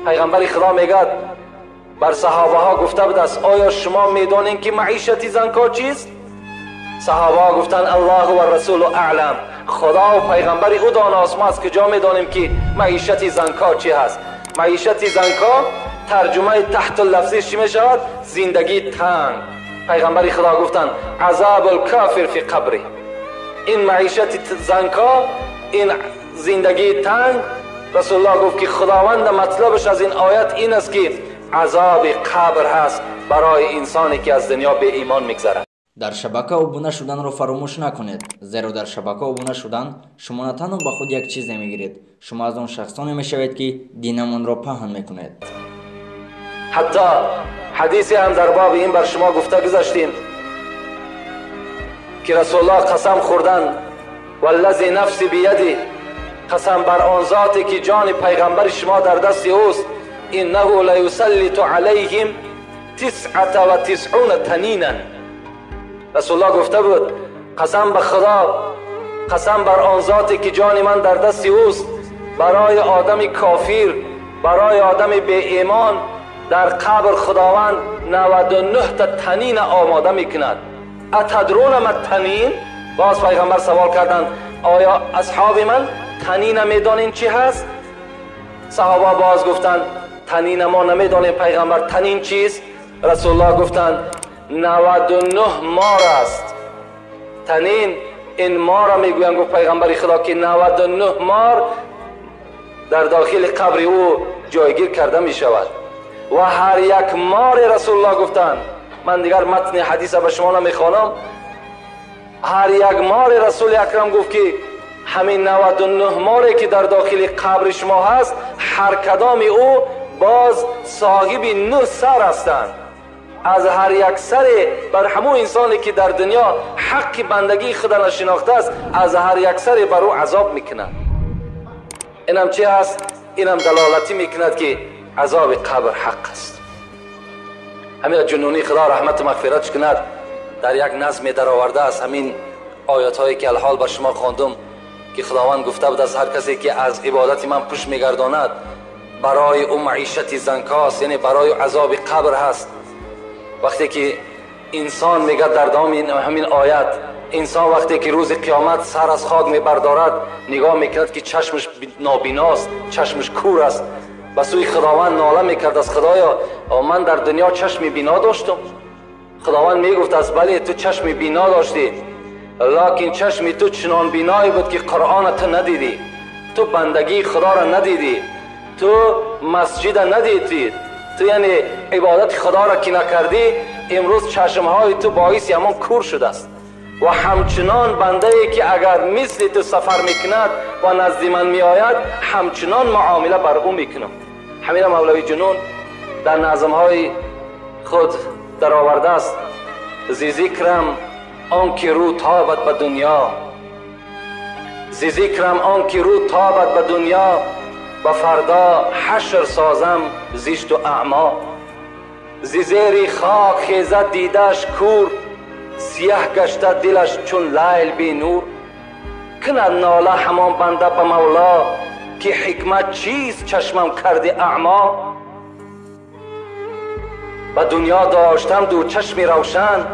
پیغمبر خدا میگه بر صحابه ها گفته بود است آیا شما میدونین که معیشت زنکا چیست؟ صحابه ها گفتن الله و رسول اعلم، خدا و پیغمبر او داناست، ما از کجا میدانیم که معیشت زنکا چی هست؟ معیشت زنکا ترجمه تحت اللفظی چی میشود؟ زندگی تنگ. پیغمبر خدا گفتن عذاب الکافر فی قبره، این معیشت زنکا، این زندگی تنگ. رسول الله گفت که خداوند مطلبش از این آیت این است که عذاب قبر هست برای انسانی که از دنیا به ایمان میگذره. در شبکه ابونه شدن رو فراموش نکنید، زیرا در شبکه ابونه شدن شما نه تنها به خود یک چیز نمیگیرید، شما از اون شخصانی میشوید که دینمون را پهن میکنید. حتی حدیثی هم در باب این بر شما گفته گذاشتیم که رسول الله قسم خوردن والذی نفسی بیدی، قسم بر آن ذاتی که جان پیغمبر شما در دست اوست، انه لیسلط علیهم 99 تنینا. رسول الله گفته بود قسم به خدا، قسم بر آن ذاتی که جان من در دست اوست، برای آدم کافر، برای آدم بی ایمان در قبر خداوند 99 تا تنین آماده میکند. اتدرون ما التنین؟ باز پیغمبر سوال کردند آیا اصحاب من تنین میدانین چی هست؟ صحابه باز گفتند تنین ما نمیدانیم پیغمبر، تنین چیست؟ رسول الله گفتند 99 مار است. تنین این مار را میگویند. گفت پیغمبر خدا که 99 مار در داخل قبر او جایگیر کرده می شود و هر یک مار، رسول الله گفتند، من دیگر متن حدیث به شما نمیخوانم، هر یک مار رسول اکرم گفت که همین 99 ماری که در داخل قبر شما هست، هر کدام او باز صاحب 9 سر هستند. از هر یک سر بر همون انسانی که در دنیا حق بندگی خدا نشناخته است، از هر یک سر بر او عذاب میکنند. اینم چی هست؟ اینم دلالتی میکند که عذاب قبر حق است. همین جنونی خدا رحمت و مغفرتش کند در یک نظم در آورده است همین آیات هایی که الحال بر شما خواندم که خداوند گفته بود از هر کسی که از عبادت من پشت میگرداند برای او معیشت زنکاست، یعنی برای عذاب قبر هست. وقتی که انسان میگه در دام همین آیت، انسان وقتی که روز قیامت سر از خاک میبردارد نگاه میکند که چشمش نابیناست، چشمش کور است، به سوی خداوند ناله میکرد از خدایا من در دنیا چشم بینا داشتم. خداوند میگفت از بله تو چشم بینا داشتی، لکن چشم تو چنان بینایی بود که قرآن تو ندیدی، تو بندگی خدا را ندیدی، تو مسجد ندیدی، تو یعنی عبادت خدا را که نکردی، امروز چشمهای تو باعث همون کور شده است. و همچنان بنده ای که اگر مثل تو سفر میکند و نزد من میآید، همچنان معامله بر او میکنم. همین مولوی جنون در نظمهای خود در آورده است زی ذکرم آن که رو تابد به دنیا، زی ذکرم آن که رو تابد به دنیا، و فردا حشر سازم زیشت و اعما. زی زیر خاک خیزد دیدش کور، سیاه گشته دلش چون لیل بی نور. کند ناله همان بنده به مولا، که حکمت چیست چشمم کرده اعما. به دنیا داشتم دو چشم روشن،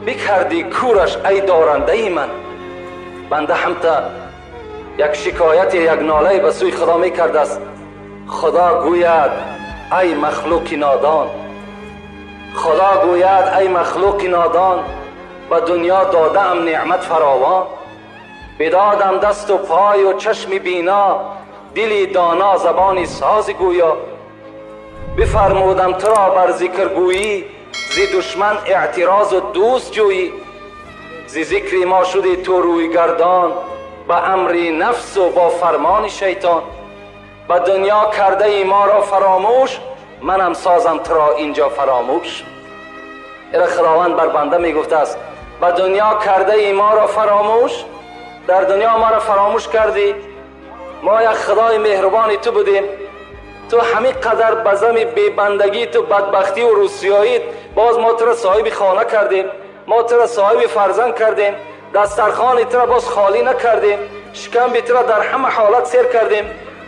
بکردی کورش ای دارنده ای من. بنده همتا یک شکایت یک ناله به سوی خدا می کرده است. خدا گوید ای مخلوق نادان، خدا گوید ای مخلوق نادان، به دنیا دادم نعمت فراوان. بدادم دست و پای و چشم بینا، دلی دانا زبانی ساز گویا. بفرمودم تو را بر ذکر گویی، زی دشمن اعتراض و دوست جویی. زی ذکر ما شدی تو روی گردان، با امر نفس و با فرمان شیطان. به دنیا کرده ای ما را فراموش، منم سازم تو را اینجا فراموش. این خداوند بر بنده می گفته است به دنیا کرده ای ما را فراموش، در دنیا ما را فراموش کردی. ما یک خدای مهربانی تو بودیم، تو همین قدر بزم بی بندگی تو بدبختی و روسیاییت، باز ما تو را صاحب خانه کردیم، ما تو را صاحب فرزند کردیم، دسترخوان تو را باز خالی نکردیم، شکم تو را در همه حالت سیر کردیم.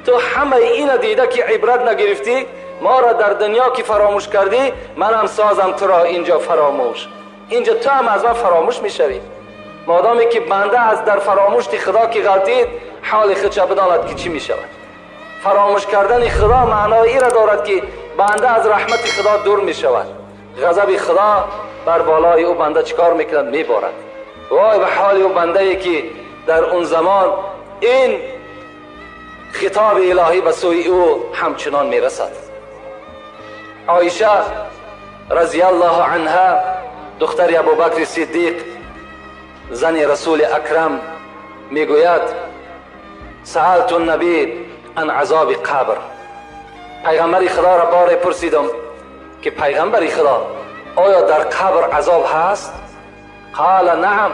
تو همه این دیده که عبرت نگرفتی، ما را در دنیا که فراموش کردی، من هم سازم تو را اینجا فراموش. اینجا تو هم از من فراموش میشوی. مادامی که بنده از در فراموشی خدا که غلطید، حال خودش بداند که چی میشود. فراموش کردن خدا معنای این را دارد که بنده از رحمت خدا دور میشود. غضب خدا بر بالای او بنده چیکار میکند؟ میبارد. وای به حال او بنده ای که در اون زمان این خطاب الهی به سوی او همچنان میرسد. عایشه رضی الله عنها، دختر ابوبکر صدیق، زن رسول اکرم، میگوید سألت النبی عن عذاب قبر. پیغمبر خدا را بار پرسیدم که پیغمبر خدا آیا در قبر عذاب هست؟ قال نعم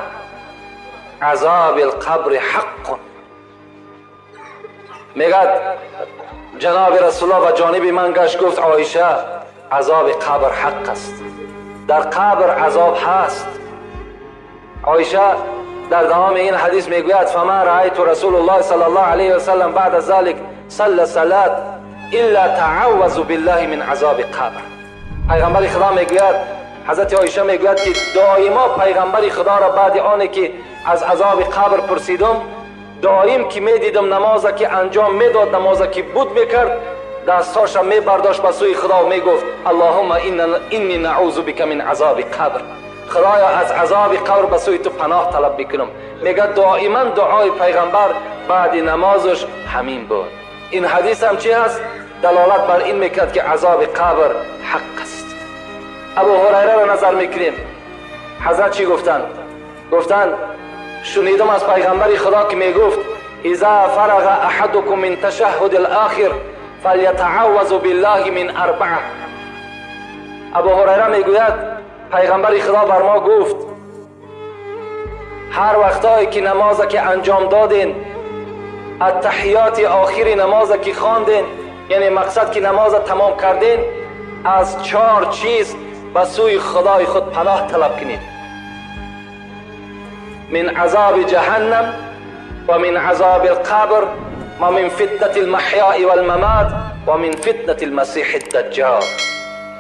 عذاب القبر حق. میگد جناب رسول الله و جانب من گشت گفت عایشه عذاب قبر حق است، در قبر عذاب هست. عایشه در دوام این حدیث میگوید فما رأیت رسول الله صلی الله علیه و سلم بعد از ذلك صلى صلاة الا تعوذ بالله من عذاب قبر. پیغمبر خدا میگوید، حضرت عایشه میگوید که دائما پیغمبر خدا را بعد آنی که از عذاب قبر پرسیدم، دائم که میدیدم نمازی که انجام میداد، نمازی که بود میکرد، دستاش را میبرداشت به سوی خدا و میگفت اللهم انی نعوذ بک من عذاب قبر. خدایا از عذاب قبر به سوی تو پناه طلب میکنم. میگه دائما دعای پیغمبر بعد نمازش همین بود. این حدیث هم چی هست؟ دلالت بر این میکرد که عذاب قبر حق است. ابو هریره را نظر میکنیم، حضرت چی گفتند؟ گفتند شنیدم از پیغمبر خدا که میگفت اذا فرغ احدكم من تشهد الاخر فلیتعوذ بالله من اربعه. ابو هریره میگوید پیغمبر خدا بر ما گفت هر وقتایی که نمازی که انجام دادین، التحیات آخری نمازی که خواندین، یعنی مقصد که نماز تمام کردین، از 4 چیز به سوی خدای خود پناه طلب کنید: من عذاب جهنم و من عذاب القبر و من فتنة المحیاء والممات و من فتنة المسیح الدجال.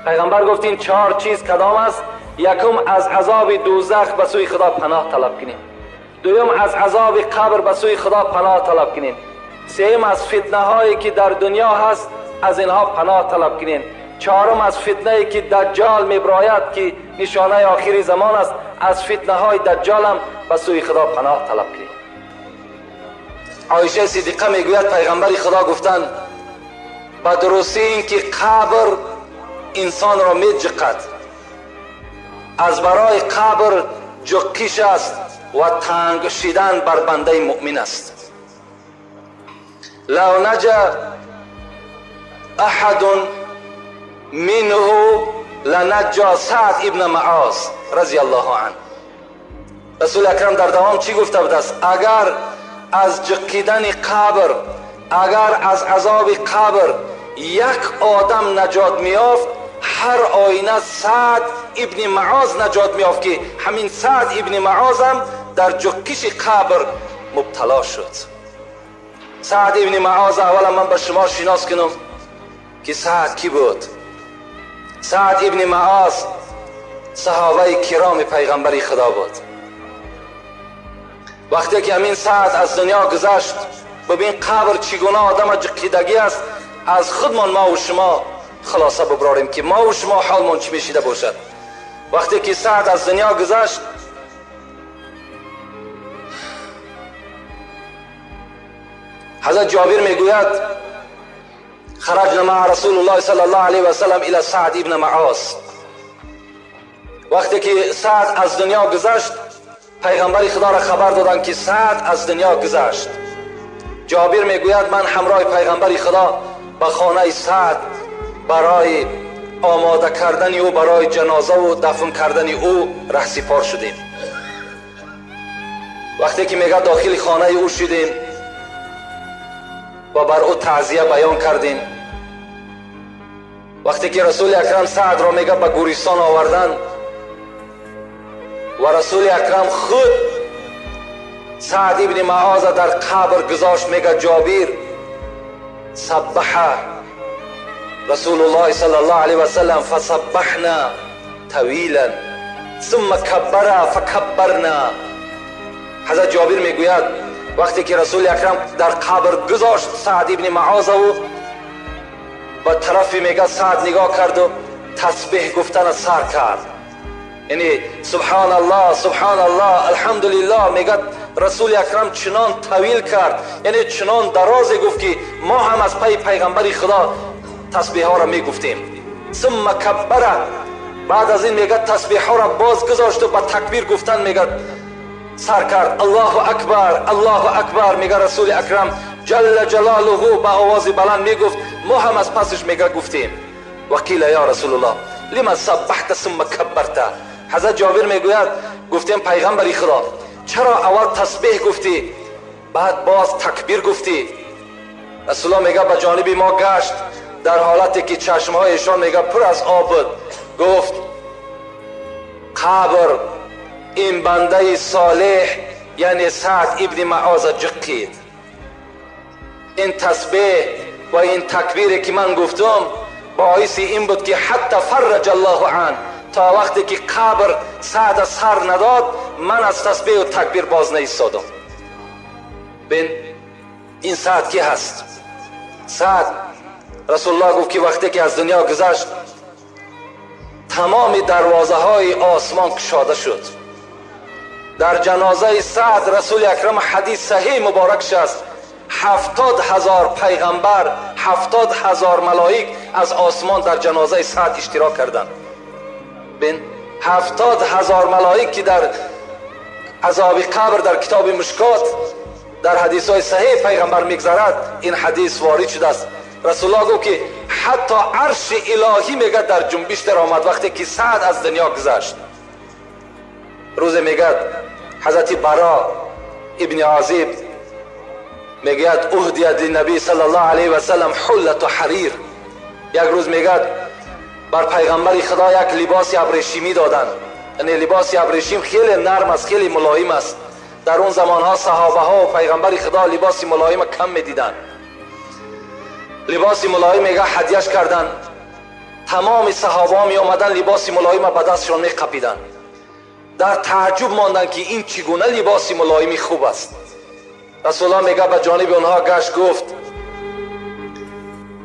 پیغمبر گفت این 4 چیز کدام است؟ یکم از عذاب دوزخ به سوی خدا پناه طلب کنید، دوم از عذاب قبر به سوی خدا پناه طلب کنید، سوم از فتنه هایی که در دنیا هست از اینها پناه طلب کنید، چهارم از فتنه که دجال میبراید که نشانه آخری زمان است، از فتنه های دجال هم به سوی خدا پناه طلب کنید. عایشه صدیقه میگوید پیغمبر خدا گفتند به درستی این که قبر انسان را میجقد، از برای قبر جقیش است و تنگ شدن بر بنده مؤمن است. لو نجا احد منه لنجا سعد ابن معاذ رضی الله عنه. رسول اکرم در دوام چی گفته بود است؟ اگر از جقیدن قبر، اگر از عذاب قبر یک آدم نجات میافت، هر آینه سعد ابن معاذ نجات میافت که همین سعد ابن معاذ هم در جقیش قبر مبتلا شد. سعد ابن معاذ اولا من به شما شناس کنم که سعد کی بود. سعد ابن معاذ صحابه کرام پیغمبری خدا بود. وقتی که همین سعد از دنیا گذشت، ببین قبر چگونه آدم جقیدگی است. از خودمان ما و شما خلاصه ببراریم که ما و شما حالمان چی میشیده باشد. وقتی که سعد از دنیا گذشت، حضرت جابر میگوید خرجنا مع رسول الله صلی الله علیه و سلم الى سعد ابن معاذ. وقتی که سعد از دنیا گذشت، پیغمبر خدا را خبر دادند که سعد از دنیا گذشت. جابر میگوید من همراه پیغمبر خدا به خانه سعد برای آماده کردن او برای جنازه و دفن کردن او رهسپار شدیم. وقتی که میگه داخل خانه او شدیم و بر او تعزیه بیان کردیم. وقتی که رسول اکرم سعد را میگه به گوریستان آوردن و رسول اکرم خود سعد ابن معاذ در قبر گذاشت، میگه جابر سبحه رسول الله صلی الله علیه و سلم فسبحنا طویلا ثم کبر فکبرنا. حضرت جابر میگوید وقتی که رسول اکرم در قبر گذاشت سعد ابن معاذ و به طرف میگه سعد نگاه کرد و تسبیح گفتن سر کرد، یعنی سبحان الله سبحان الله الحمدلله. میگه رسول اکرم چنان طویل کرد، یعنی چنان دراز گفت که ما هم از پای پیغمبر خدا تسبیح ها را میگفتیم. ثم کبره، بعد از این میگه تسبیح ها را باز گذاشت و با تکبیر گفتن میگه سر کرد. الله اکبر الله اکبر. میگه رسول اکرم جل جلاله با آواز بلند میگفت، ما هم از پسش میگه گفتیم. وقیل یا رسول الله لما سبحت ثم کبرت. حضرت جابر میگوید گفتیم پیغمبر خدا چرا اول تسبیح گفتی بعد باز تکبیر گفتی؟ رسول الله میگه به جانب ما گشت در حالتی که چشمهایشان میگه پر از آب بود. گفت قبر این بنده صالح یعنی سعد ابن معاذ جقید. این تسبیح و این تکبیری که من گفتم باعث این بود که حتی فرج الله عنه، تا وقتی که قبر سعد سر نداد من از تسبیح و تکبیر باز نایستادم. ببین این سعد کی هست؟ سعد رسول الله گفت که وقتی که از دنیا گذشت تمام دروازه های آسمان گشاده شد. در جنازه سعد رسول اکرم حدیث صحیح مبارکش است 70,000 پیغمبر 70,000 ملائک از آسمان در جنازه سعد اشتراک کردند. ببین 70,000 ملائک که در عذاب قبر در کتاب مشکات در حدیث های صحیح پیغمبر میگذرد، این حدیث وارد شده است. رسول الله گفت که حتی عرش الهی میگه در جنبش در آمد وقتی که سعد از دنیا گذشت. روز میگه حضرت برا ابن عازب میگه اهدیت للنبی صلی الله علیه و سلم حلت و حریر. یک روز میگه بر پیغمبر خدا یک لباس ابریشمی دادن، یعنی لباس ابریشم خیلی نرم است خیلی ملایم است. در اون زمان ها صحابه ها و پیغمبر خدا لباس ملایم کم میدیدن. لباس ملایم میگه هدیهش کردن، تمام صحابه ها می آمدن لباس ملایم به دستشان می قپیدن. در تعجب ماندن که این چگونه لباس ملایمی خوب است. رسول الله میگه به جانب اونها گشت گفت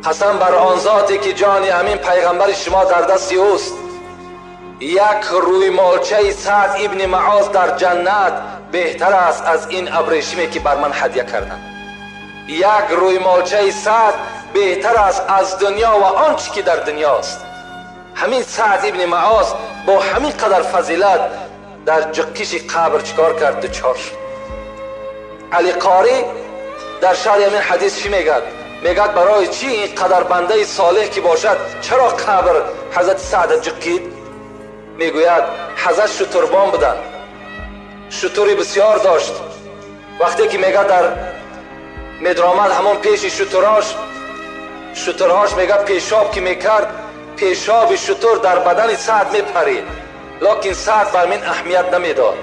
قسم بر آن ذاتی که جان همین پیغمبر شما در دست اوست، یک روی مالچه سعد ابن معاذ در جنت بهتر است از این ابریشمی که بر من هدیه کردن. یک روی مالچه سعد بهتر است از دنیا و آنچه که در دنیا است. همین سعد ابن معاذ با همین قدر فضیلت در جکش قبر چکار کرد؟ دوچار شد. علی قاری در شرح همین حدیث چی میگه؟ میگه برای چی این قدر بنده صالح که باشد چرا قبر حضرت سعد جکید؟ میگوید حضرت شتربان بودن، شتری بسیار داشت. وقتی که میگه در میدرآمد همون پیش شترهاش میگه پیشاب که میکرد پیشاب شتر در بدن سعد میپرید، لیکن سعد بر من اهمیت نمیداد.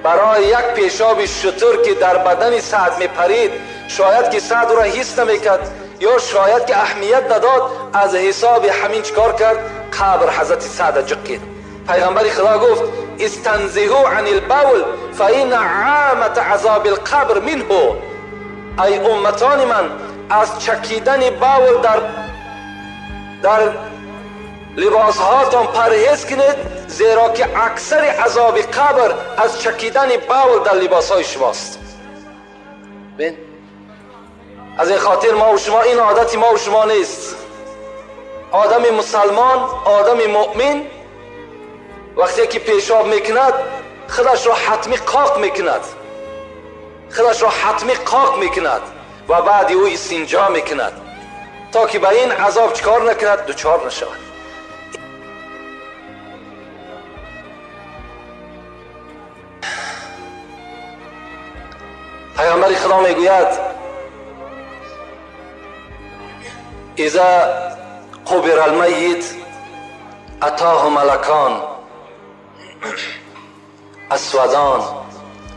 برای یک پیشاب شتر که در بدن سعد میپرید شاید که سعد را حس نمیکرد یا شاید که اهمیت نداد، از حساب همین چکار کرد؟ قبر حضرت سعد جقید. پیغمبر خدا گفت استنزهوا عن البول فإن عامة عذاب القبر منه. ای امتان من از چکیدن باول در لباس هاتون پرهیز کنید، زیرا که اکثر عذاب قبر از چکیدن باول در لباس های شماست. بین از این خاطر ما و شما این عادت ما و شما نیست. آدم مسلمان، آدم مؤمن وقتی که پیشاب میکند خودش را حتمی قاق میکند و بعد او استنجا میکند تا که به این عذاب چکار نکند؟ دوچار نشود. پیغمبر خدا میگوید اذا قبر المیت اتاه ملکان اسودان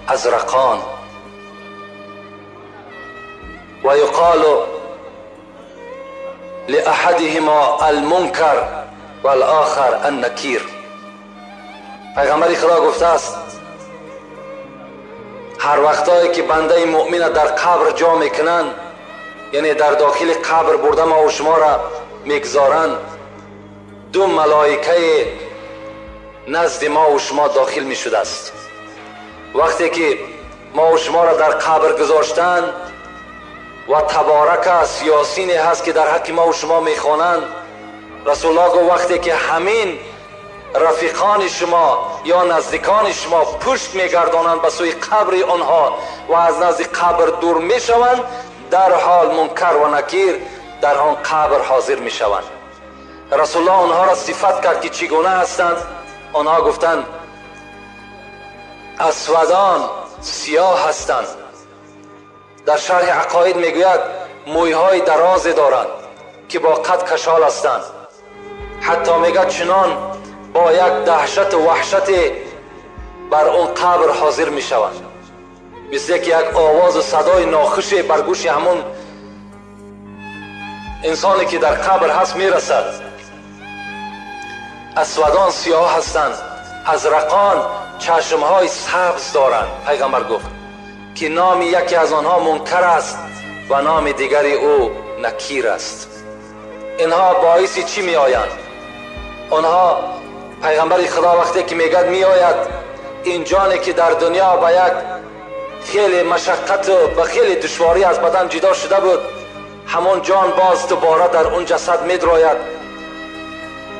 ازرقان و یقال لأحدهما المنکر والآخر النکیر. پیغمبر خدا گفته است هر وقتایی که بنده مؤمن در قبر جا میکنن، یعنی در داخل قبر برده ما و شما را میگذارن، دو ملائکه نزد ما و شما داخل می شده است. وقتی که ما و شما را در قبر گذاشتن و تبارک است یاسین هست که در حق ما و شما می خوانند، رسول الله گفت وقتی که همین رفیقان شما یا نزدیکان شما پشت می گردانند به سوی قبر آنها و از نزد قبر دور می شوند، در حال منکر و نکیر در آن قبر حاضر می شوند. رسول الله آنها را صفت کرد که چگونه هستند. آنها گفتند اسودان سیاه هستند. در شرح عقاید میگوید مویهای دراز دارند که با قد کشال هستند. حتی میگه چنان با یک دهشت و وحشت بر اون قبر حاضر میشوند، مثل که یک آواز و صدای ناخوش بر گوش همون انسانی که در قبر هست میرسد. اسودان سیاه هستند، ازرقان چشمهای سبز دارند. پیغمبر گفت که نام یکی از آنها منکر است و نام دیگری او نکیر است. اینها باعث چی می آیند؟ آنها پیغمبر خدا وقتی که میگد می آید این جانی که در دنیا با یک خیلی مشقت و با خیلی دشواری از بدن جدا شده بود، همون جان باز دوباره در اون جسد می دراید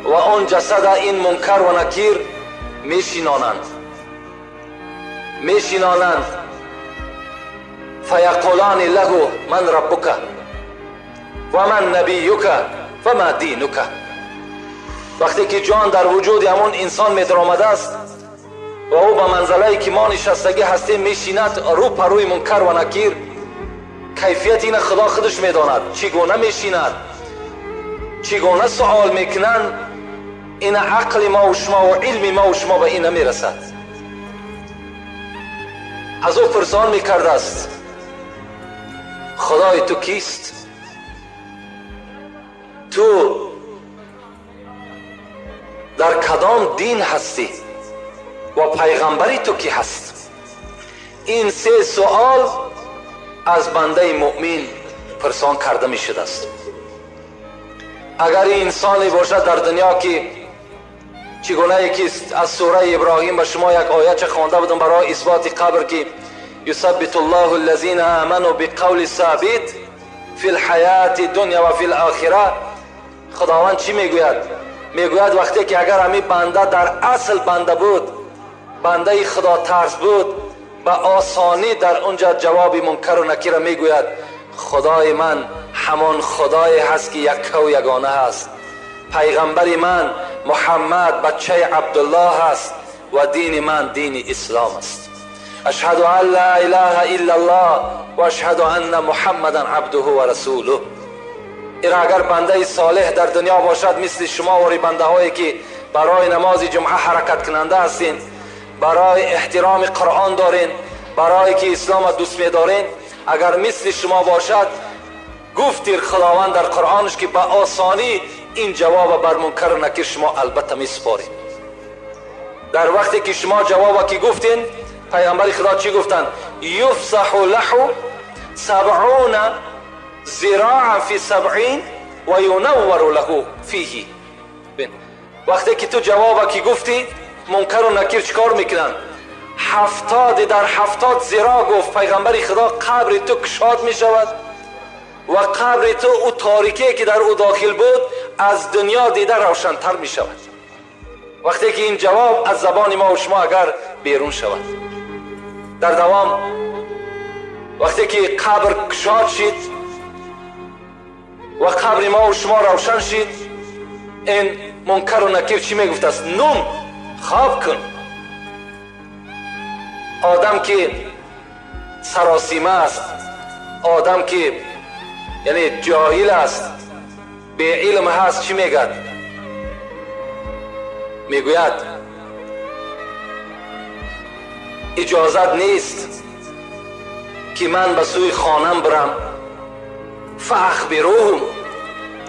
و اون جسد این منکر و نکیر میشینانند فیقولان له من ربک و من نبیک و ما دینک. وقتی که جان در وجود همون انسان می درآمده است و او به منزله که ما نشستگی هستیم میشیند رو پروی منکر و نکیر، کیفیت این خدا خودش میداند چگونه میشیند، چگونه سوال میکنند. این عقل ما و شما و علم ما و شما به این نمیرسد. از او پرسان میکرده است خدای تو کیست؟ تو در کدام دین هستی و پیغمبری تو کی هست؟ این سه سوال از بنده مؤمن پرسان کرده می شده است. اگر این انسانی باشد در دنیا که چگونه یکی از سوره ابراهیم به شما یک آیه چه خوانده بودم برای اثبات قبر که یثبت الله الذین آمنوا بقول ثابت فی الحیات دنیا و فی الاخره. خداوند چی میگوید؟ میگوید وقتی که اگر همین بنده در اصل بنده بود، بنده خدا ترس بود، به آسانی در اونجا جواب منکر و نکیر میگوید خدای من همان خدای هست که یک و یگانه هست، پیغمبر من محمد بچه عبدالله هست و دین من دین اسلام است. اشهد ان لا اله الا الله و اشهد ان محمدا عبده و رسوله. این اگر بنده صالح در دنیا باشد مثل شما و بنده هایی که برای نماز جمعه حرکت کننده هستین، برای احترام قرآن دارین، برای که اسلام دوست می‌دارین، اگر مثل شما باشد گفتیر خداوند در قرآنش که با آسانی این جواب بر منکر و نکیر شما البته میسپارید. در وقتی که شما جواب که گفتین، پیامبر خدا چی گفتن؟ یفسح له 70 ذراعا فی 70 و ینور له فیه. وقتی که تو جواب که گفتی منکر و نکیر چیکار میکنن؟ 70 در 70 ذراع گفت پیغمبر خدا قبر تو کشاد میشود و قبر تو او تاریکی که در او داخل بود از دنیا دیده روشن‌تر میشود. وقتی که این جواب از زبان ما و شما اگر بیرون شود، در دوام وقتی که قبر کشاد شد و قبر ما و شما روشن شد، این منکر و نکیر چی میگفت است؟ نوم، خواب کن. آدم که سراسیمه است، آدم که یعنی جاهل است، به علم هست، چی میگد؟ میگوید اجازت نیست که من به سوی خانم برم، فاخبروهم،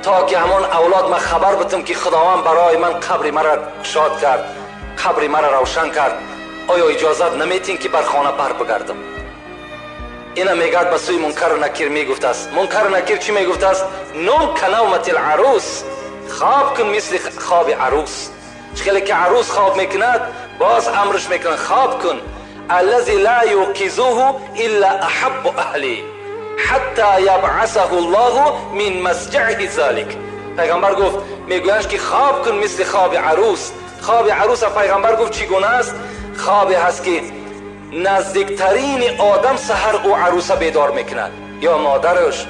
تا که همون اولاد من خبر بتم که خداوند برای من قبر مرا شاد کرد، قبر مرا روشن کرد. آیا اجازت نمیتین که بر خانه بر بگردم؟ اینا میگد به سوی منکر و نکیر میگفت است. منکر و نکیر چی میگفت است؟ نوم کنومت العروس، خواب کن مثل خواب عروس. خیلی که عروس خواب میکند باز امرش میکنن خواب کن. الذي لا يوقظه الا احب اهلی حتی یبعثه الله من مسجعه ذلك. پیغمبر گفت میگویند که خواب کن مثل خواب عروس. خواب عروس پیغمبر گفت چگونه است؟ خوابی هست که نزدیکترین آدم سحر او عروس بیدار میکند، یا مادرش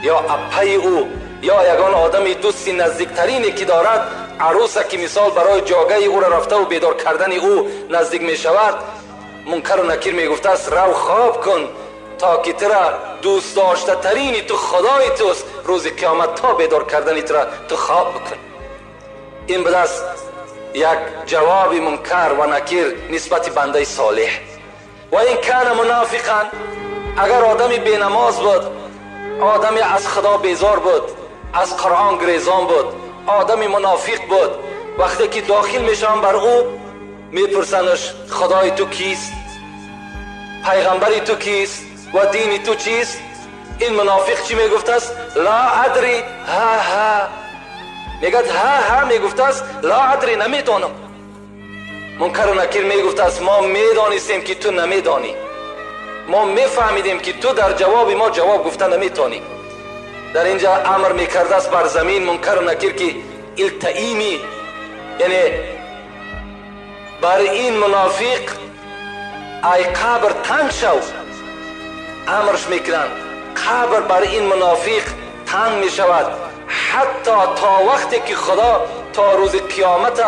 یا اپی او یا یگان آدم دوستی نزدیکترینی که دارد عروس که مثال برای جاگه او را رفته و بیدار کردن او نزدیک می شود. منکر و نکیر می گفته است رو خواب کن تا که ترا دوست داشته ترینی تو خدای توست، روز قیامت تا بیدار کردنی ترا تو خواب بکن. این بود است یک جواب منکر و نکیر نسبت بنده صالح. و این کان منافقا، اگر آدمی بینماز بود، آدمی از خدا بیزار بود، از قرآن گریزان بود، آدمی منافق بود، وقتی که داخل میشن بر او میپرسنش خدای تو کیست، پیغمبری تو کیست و دینی تو چیست؟ این منافق چی میگفته است؟ لا ادری، ها میگد ها میگفته است لا ادری، نمیدانم. منکر و نکیر میگفته است ما میدانستیم که تو نمیدانی، ما میفهمیدیم که تو در جواب ما جواب گفته نمیتونی. در اینجا امر میکرده است بر زمین منکر و نکیر که التئیمی، یعنی بر این منافق ای قبر تنگ شو، امرش میکنن قبر بر این منافق تنگ میشود حتی تا وقتی که خدا تا روز قیامت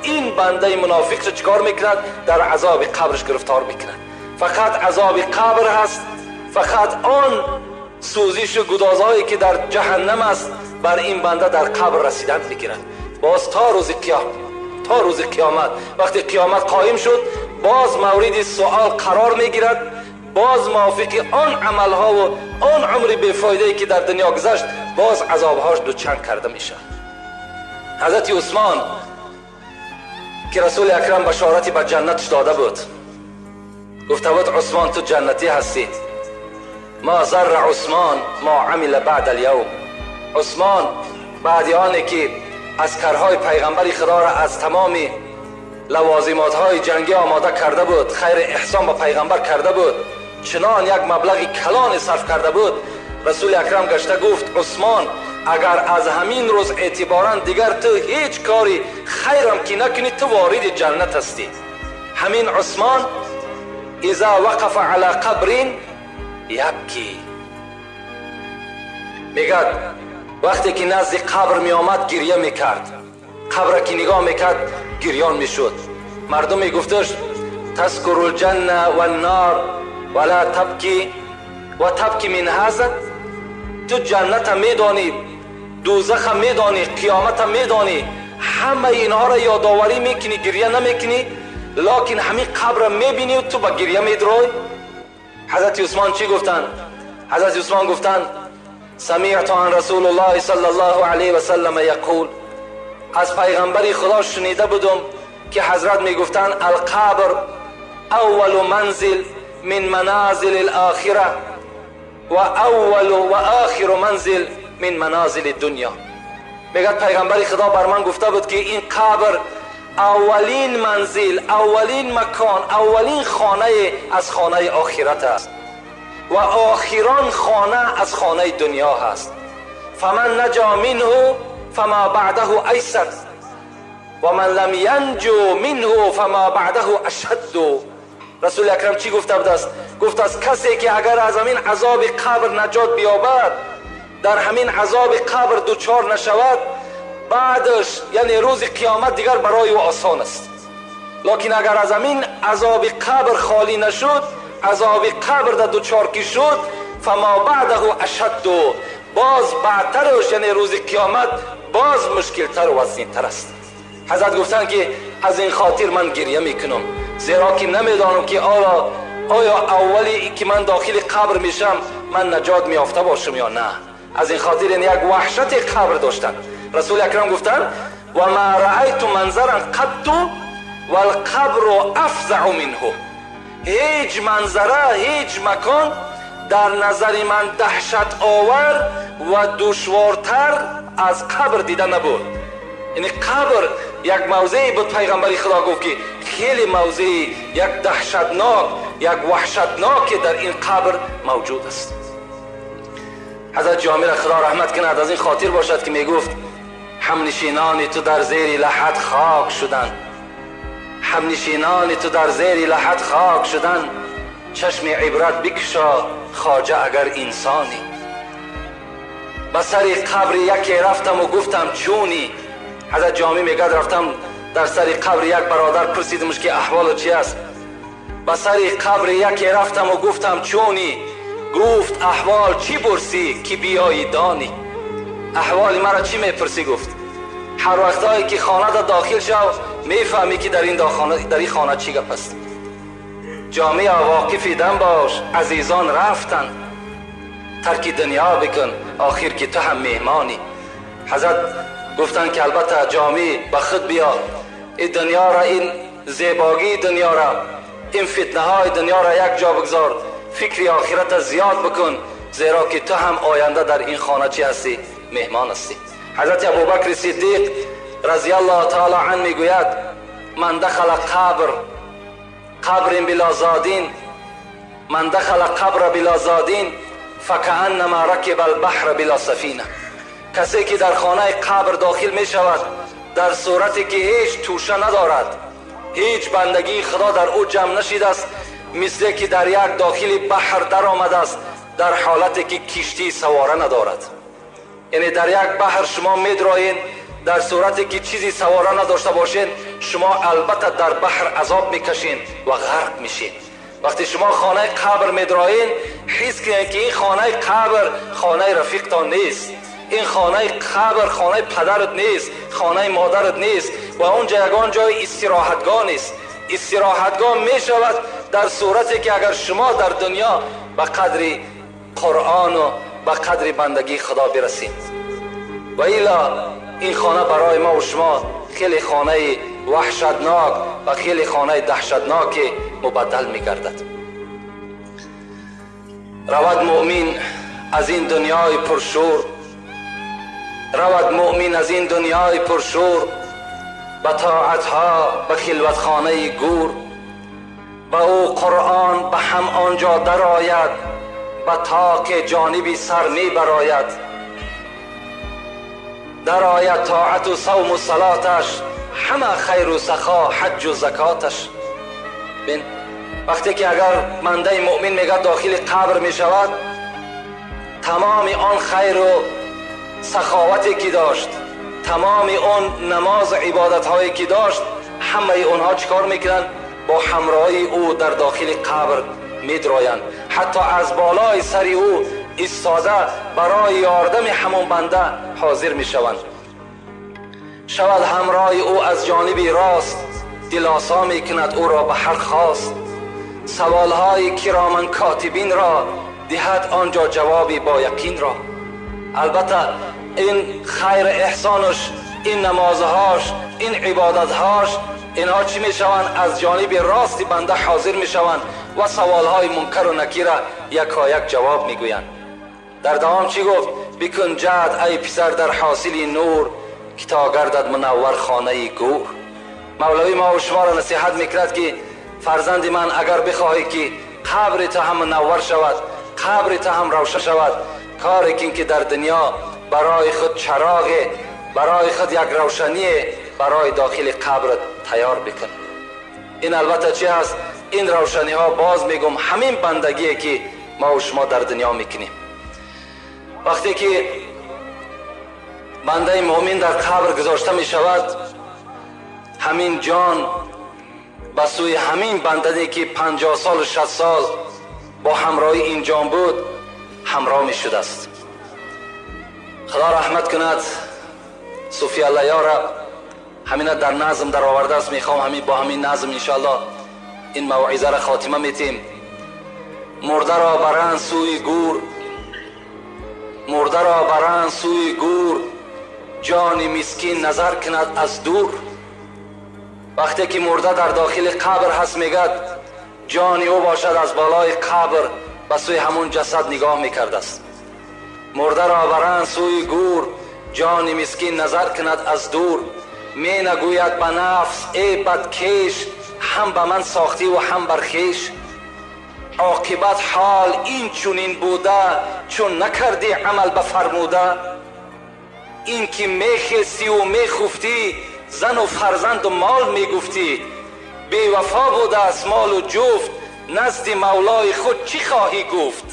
این بنده منافق را چکار میکند؟ در عذاب قبرش گرفتار میکند. فقط عذاب قبر هست، فقط آن سوزش و گدازهایی که در جهنم است بر این بنده در قبر رسیدن میگیرد. باز تا روز قیامت وقتی قیامت قائم شد باز مورد سوال قرار میگیرد، باز موافق آن عملها و آن عمر بیفایده‌ای که در دنیا گذشت باز عذابهاش دوچند کرده میشه. حضرت عثمان که رسول اکرم بشارتی به جنتش داده بود، گفته بود عثمان تو جنتی هستی. ما ضر عثمان ما عمل بعد اليوم. عثمان بعد آنی که عسکرهای پیغمبر خدا را از تمام لوازمات های جنگی آماده کرده بود، خیر احسان به پیغمبر کرده بود، چنان یک مبلغ کلان صرف کرده بود، رسول اکرم گشته گفت عثمان اگر از همین روز اعتبارا دیگر تو هیچ کاری خیرم که نکنی تو وارد جنت هستی. همین عثمان اذا وقف على قبر یبکی، میگد وقتی که نزد قبر می آمد گریه میکرد، قبر که نگاه میکرد گریان میشد. مردم میگفتش تذکر الجنه و النار ولا تبکی و تبکی من هذا، تو جنت هم میدانی، دوزخ هم میدانی، قیامت هم میدانی، همه اینها را یادآوری میکنی گریه نمیکنی، لکن همین قبر میبینی و تو با گریه میدروی. حضرت عثمان چی گفتن؟ حضرت عثمان گفتن سمعت عن رسول الله صلی الله علیه و سلم یقول، از پیغمبر خدا شنیده بودم که حضرت میگفتن القبر اول منزل من منازل الاخره و اول و آخر منزل من منازل دنیا. میگه پیغمبر خدا بر من گفته بود که این قبر اولین منزل، اولین مکان، اولین خانه از خانه آخرت است و آخران خانه از خانه دنیا هست. فمن نجا منه فما بعده ایسر و من لم ینجو منه فما بعده اشد. رسول اکرم چی گفته بود است؟ گفت است کسی که اگر از همین عذاب قبر نجات بیابد، در همین عذاب قبر دوچار نشود، بعدش یعنی روز قیامت دیگر برای او آسان است. لکن اگر از همین عذاب قبر خالی نشد، عذاب قبر در دوچار کی شد، فما بعده اشد، باز بعدترش یعنی روز قیامت باز مشکلتر و وزینتر است. حضرت گفتن که از این خاطر من گریه میکنم، زیرا که نمیدانم که آیا اولی که من داخل قبر میشم من نجات میافته باشم یا نه. از این خاطر این یک وحشت قبر داشتن. رسول اکرم گفتن و ما رأیت منظرا قط والقبر افزع منه. هیچ منظره، هیچ مکان در نظر من دهشت آور و دشوارتر از قبر دیده نبود. یعنی قبر یک موضعی بود، پیغمبر خدا گفت که خیلی موضعی یک دهشتناک، یک وحشتناک در این قبر موجود است. حضرت جامی را خدا رحمت کند از این خاطر باشد که می گفت همنشینان تو در زیر لحد خاک شدند، همنشینان تو در زیر لحد خاک شدند، چشم عبرت بکشا خواجه اگر انسانی. به سر قبر یکی رفتم و گفتم چونی. حضرت جامی میگه رفتم در سر قبر یک برادر پرسیدمش که احوال چی است. به سر قبر یکی رفتم و گفتم چونی. گفت احوال چی پرسی که بیایی دانی. احوال مرا چی میپرسی؟ گفت هر وقتایی که خانه دا داخل شو میفهمی که در این خانه چی گپ است. جامعه واقف دم باش، عزیزان رفتن، ترک دنیا بکن آخر که تو هم مهمانی. حضرت گفتن که البته جامعه به خود بیا، این دنیا را، این زیباگی دنیا را، این فتنه های دنیا را یک جا بگذار، فکر آخرت زیاد بکن، زیرا که تو هم آینده در این خانه چی هستی؟ مهمان هستی. حضرت ابوبکر صدیق رضی الله تعالی عنه میگوید من دخل قبر بلا زادین، من دخل قبر بلا زادین فکأنما رکب البحر بلا سفینه. کسی که در خانه قبر داخل می شود در صورتی که هیچ توشه ندارد، هیچ بندگی خدا در او جمع نشده است، مثل که در یک داخل بحر در آمده است در حالتی که کشتی سواره ندارد. یعنی در یک بحر شما میدرایین، در صورتی که چیزی سواره نداشته باشین شما البته در بحر عذاب میکشین و غرق میشین. وقتی شما خانه قبر میدرایین حس کنید که این خانه قبر خانه رفیقتان نیست، این خانه قبر خانه پدرت نیست، خانه مادرت نیست و اونجا یگان جای استراحتگاه نیست. استراحتگاه می شود در صورتی که اگر شما در دنیا به قدر قرآن و به قدر بندگی خدا برسید. و ایلا این خانه برای ما و شما خیلی خانه وحشتناک و خیلی خانه دهشتناک مبدل می گردد. رود مؤمن از این دنیای پرشور، رود مؤمن از این دنیای پرشور، به طاعتها به خلوت خانه گور، به او قرآن به هم آنجا در آید، به تاک جانبی سر می براید. در آید طاعت و صوم و صلاتش، همه خیر و سخا حج و زکاتش. بین وقتی که اگر منده مؤمن میگه داخل قبر می شود، تمام آن خیر و سخاوتی که داشت، تمام اون نماز عبادت هایی که داشت، همه اونها چیکار میکنن؟ با همراهی او در داخل قبر میدرایند. حتی از بالای سر او ایستاده برای یاردم همون بنده حاضر میشوند. شود همراه او از جانب راست، دلاسا میکند او را به هر خواست. سوالهای کرامن کاتبین را دهد آنجا جوابی با یقین را. البته این خیر احسانش، این نمازهاش، این عبادتهاش، اینها چی میشوند؟ از جانب راست بنده حاضر میشوند و سوالهای منکر و نکیر یکایک جواب میگویند. در دوام چی گفت؟ بکن جهد ای پسر در حاصل نور، که تا گردد منور خانه گور. مولوی ما و شما را نصیحت میکرد که فرزند من اگر بخواهی که قبرت هم منور شود، قبرت هم روشن شود، کاری کن که در دنیا برای خود چراغ، برای خود یک روشنی برای داخل قبرت تیار بکن. این البته چی هست؟ این روشنی ها باز میگم همین بندگیه که ما و شما در دنیا میکنیم. وقتی که بنده مؤمن در قبر گذاشته می شود، همین جان به سوی همین بنده که 50 سال و 60 سال با همراهی این جان بود همراه می شده است. خدا رحمت کند صوفی الله یارا همین در نظم در آورده است. میخوام همین با همین نظم انشاءالله این موعظه را خاتمه میتیم. مرده را برند سوی گور، مرده را برند سوی گور، جان مسکین نظر کند از دور. وقتی که مرده در داخل قبر هست میگد جان او باشد از بالای قبر به سوی همون جسد نگاه میکرده است. مرده را برند سوی گور، جان مسکین نظر کند از دور. می نگوید به نفس ای بدکش، هم به من ساختی و هم بر خویش. عاقبت حال این چونین بوده، چون نکردی عمل بفرموده. این که میخستی و میخفتی، زن و فرزند و مال میگفتی. بی وفا بوده از مال و جفت، نزد مولای خود چی خواهی گفت.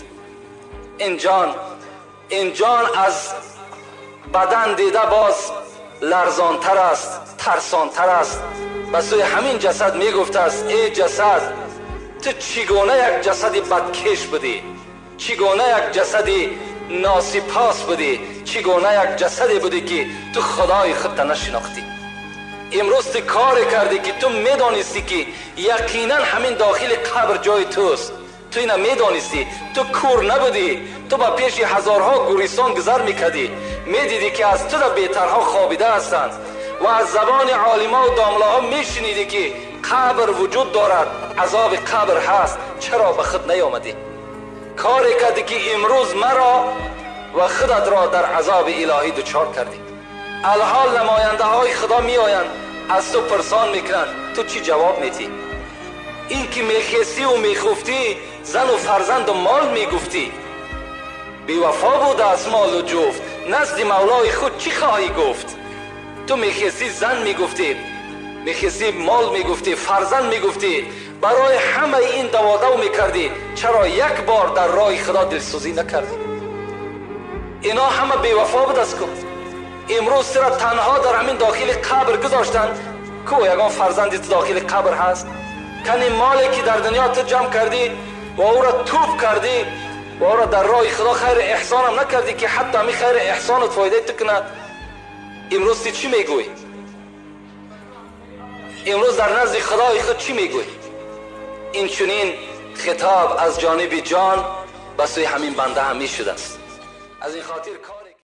این جان از بدن دیده باز لرزانتر است، ترسانتر است. به سوی همین جسد میگفته است ای جسد، تو چگونه یک جسد بدکش بودی، چگونه یک جسد ناسپاس بودی، چگونه یک جسدی بودی که تو خدای خودت نشناختی. امروز تو کار کردی که تو میدانستی که یقینا همین داخل قبر جای توست. تو اینا میدانستی، تو کور نبودی، تو با پیش هزارها گوریستان گذر میکردی، میدیدی که از تو را بهترها خوابیده هستند و از زبان عالما و داملاها میشنیدی که قبر وجود دارد، عذاب قبر هست. چرا به خود نیامدی؟ کاری کردی که امروز مرا و خودت را در عذاب الهی دچار کردی. الحال نماینده های خدا می آیند، از تو پرسان میکنند، تو چی جواب میدی؟ این که میخستی و میخفتی، زن و فرزند و مال میگفتی. بی وفا بود از مال و جفت، نزد مولای خود چی خواهی گفت. تو میخستی زن میگفتی، میخستی مال میگفتی، فرزند میگفتی، برای همه این دوادو میکردی. چرا یک بار در راه خدا دلسوزی نکردی؟ اینا همه بی وفا بود از کن. امروز سر تنها در همین داخل قبر گذاشتند. کو یگان فرزندی تو داخل قبر هست؟ کنی مالی که در دنیا تو جمع کردی و او را توپ کردی و او را در راه خدا خیر احسان هم نکردی که حتی همی خیر احسانت فایده تو کند. امروز تی چی میگوی؟ امروز در نزد خدای خود چی میگوی؟ این چنین خطاب از جانب جان به سوی همین بنده هم می شده است. از این خاطر